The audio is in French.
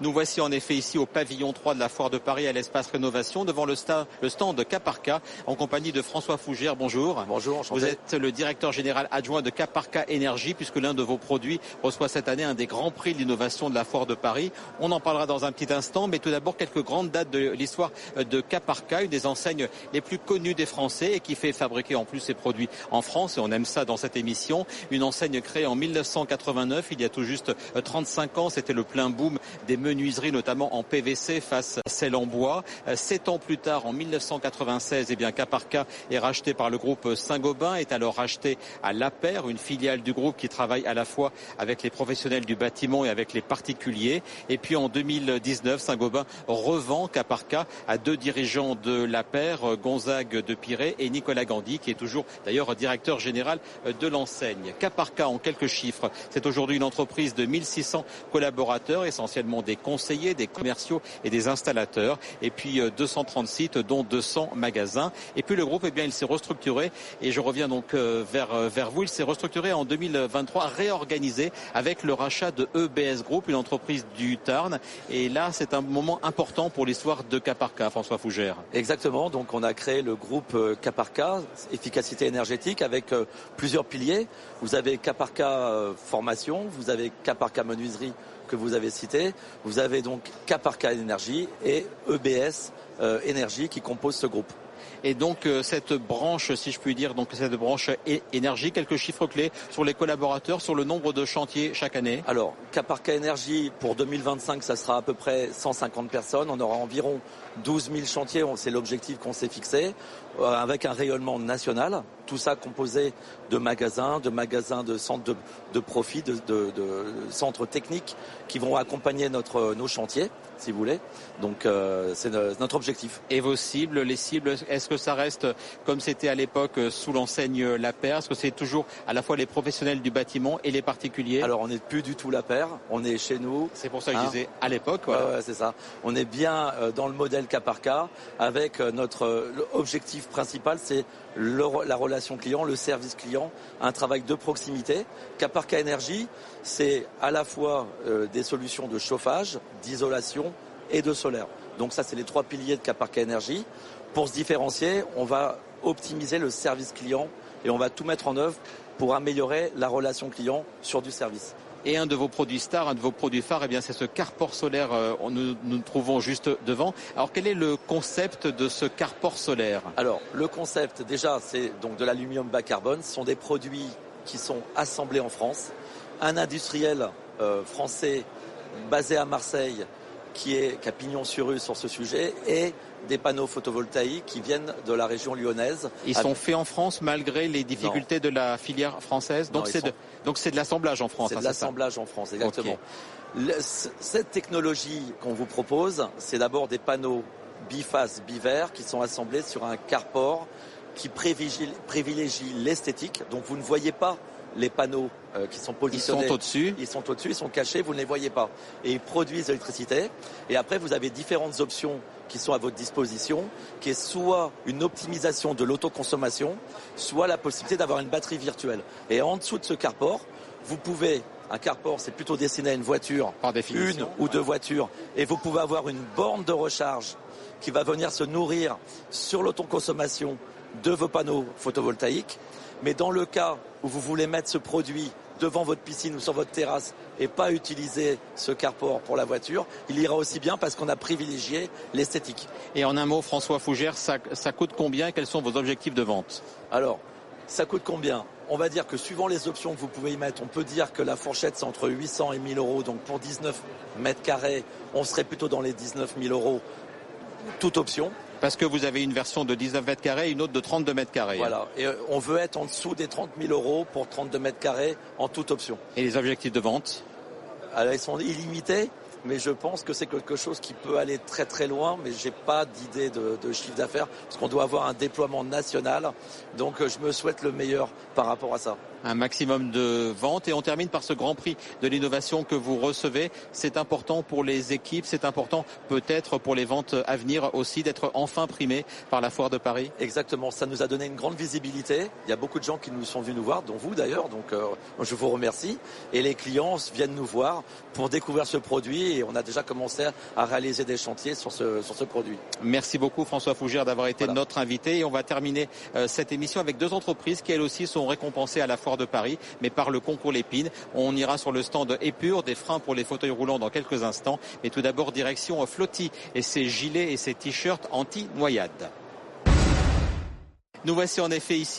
Nous voici en effet ici au pavillon 3 de la Foire de Paris à l'espace Rénovation devant le stand de Caparca en compagnie de François Fougère. Bonjour. Bonjour, enchanté. Vous êtes le directeur général adjoint de Caparca Énergie puisque l'un de vos produits reçoit cette année un des grands prix de l'innovation de la Foire de Paris. On en parlera dans un petit instant, mais tout d'abord quelques grandes dates de l'histoire de Caparca, une des enseignes les plus connues des Français et qui fait fabriquer en plus ses produits en France et on aime ça dans cette émission. Une enseigne créée en 1989, il y a tout juste 35 ans, c'était le plein boom des menuiseries, notamment en PVC face à celles en bois. 7 ans plus tard, en 1996, eh bien, Caparca est racheté par le groupe Saint-Gobain, est alors racheté à Lapeyre, une filiale du groupe qui travaille à la fois avec les professionnels du bâtiment et avec les particuliers. Et puis en 2019, Saint-Gobain revend Caparca à deux dirigeants de Lapeyre, Gonzague de Piré et Nicolas Gandy, qui est toujours d'ailleurs directeur général de l'enseigne. Caparca, en quelques chiffres, c'est aujourd'hui une entreprise de 1600 collaborateurs, essentiellement des conseillers, des commerciaux et des installateurs. Et puis 230 sites, dont 200 magasins. Et puis le groupe, eh bien, il s'est restructuré. Et je reviens donc vers vous. Il s'est restructuré en 2023, réorganisé avec le rachat de EBS Group, une entreprise du Tarn. Et là, c'est un moment important pour l'histoire de Caparca, François Fougère. Exactement. Donc, on a créé le groupe Caparca, efficacité énergétique, avec plusieurs piliers. Vous avez Caparca formation, vous avez Caparca menuiserie que vous avez cité. Vous avez donc Caparca Énergie et EBS Énergie qui composent ce groupe. Et donc cette branche, si je puis dire, donc cette branche énergie, quelques chiffres clés sur les collaborateurs, sur le nombre de chantiers chaque année. Alors, Caparca Énergie, pour 2025, ça sera à peu près 150 personnes. On aura environ 12 000 chantiers, c'est l'objectif qu'on s'est fixé, avec un rayonnement national. Tout ça composé de magasins, de centres de profit, de centres techniques qui vont accompagner nos chantiers, si vous voulez. Donc c'est notre objectif. Et vos cibles, les cibles, est-ce que ça reste comme c'était à l'époque sous l'enseigne Lapeyre? Est-ce que c'est toujours à la fois les professionnels du bâtiment et les particuliers? Alors on n'est plus du tout Lapeyre, on est chez nous. C'est pour ça que je disais à l'époque. Voilà. Ouais, c'est ça. On est bien dans le modèle Caparca avec notre objectif principal, c'est la relation client, le service client, un travail de proximité. Caparca Énergie, c'est à la fois des solutions de chauffage, d'isolation et de solaire. Donc ça, c'est les trois piliers de Caparca Énergie. Pour se différencier, on va optimiser le service client et on va tout mettre en œuvre pour améliorer la relation client sur du service. Et un de vos produits stars, un de vos produits phares, eh bien, c'est ce carport solaire. Nous trouvons juste devant. Alors, quel est le concept de ce carport solaire? Alors, le concept, déjà, c'est donc de l'aluminium bas carbone. Ce sont des produits qui sont assemblés en France. Un industriel français basé à Marseille qui a pignon sur rue sur ce sujet et des panneaux photovoltaïques qui viennent de la région lyonnaise. Ils sont faits en France malgré les difficultés de la filière française. Donc c'est de l'assemblage en France. C'est de l'assemblage en France, exactement. Okay. Cette technologie qu'on vous propose, c'est d'abord des panneaux bifaces, bivers qui sont assemblés sur un carport qui privilégie l'esthétique. Donc vous ne voyez pas les panneaux qui sont positionnés. Ils sont au-dessus. Ils sont au-dessus, ils sont cachés, vous ne les voyez pas. Et ils produisent de l'électricité. Et après, vous avez différentes options qui sont à votre disposition, qui est soit une optimisation de l'autoconsommation, soit la possibilité d'avoir une batterie virtuelle. Et en dessous de ce carport, vous pouvez... Un carport, c'est plutôt destiné à une voiture, une ou deux voitures. Et vous pouvez avoir une borne de recharge qui va venir se nourrir sur l'autoconsommation de vos panneaux photovoltaïques. Mais dans le cas où vous voulez mettre ce produit devant votre piscine ou sur votre terrasse et pas utiliser ce carport pour la voiture, il ira aussi bien parce qu'on a privilégié l'esthétique. Et en un mot, François Fougère, ça coûte combien? Quels sont vos objectifs de vente? Alors, ça coûte combien? On va dire que suivant les options que vous pouvez y mettre, on peut dire que la fourchette c'est entre 800 et 1000 euros. Donc pour 19 mètres carrés, on serait plutôt dans les 19 000 euros, toute option. Parce que vous avez une version de 19 mètres carrés et une autre de 32 mètres carrés. Voilà, et on veut être en dessous des 30 000 euros pour 32 mètres carrés en toute option. Et les objectifs de vente? Alors, ils sont illimités, mais je pense que c'est quelque chose qui peut aller très très loin, mais j'ai pas d'idée de chiffre d'affaires, parce qu'on doit avoir un déploiement national, donc je me souhaite le meilleur par rapport à ça. Un maximum de ventes et on termine par ce Grand Prix de l'innovation que vous recevez. C'est important pour les équipes, c'est important peut-être pour les ventes à venir aussi d'être enfin primés par la Foire de Paris. Exactement, ça nous a donné une grande visibilité. Il y a beaucoup de gens qui nous sont venus nous voir, dont vous d'ailleurs, donc je vous remercie. Et les clients viennent nous voir pour découvrir ce produit et on a déjà commencé à réaliser des chantiers sur ce produit. Merci beaucoup François Fougère d'avoir été notre invité et on va terminer cette émission avec 2 entreprises qui elles aussi sont récompensées à la Foire de Paris, mais par le concours Lépine. On ira sur le stand Épure, des freins pour les fauteuils roulants dans quelques instants. Mais tout d'abord, direction Flotti et ses gilets et ses t-shirts anti-noyade. Nous voici en effet ici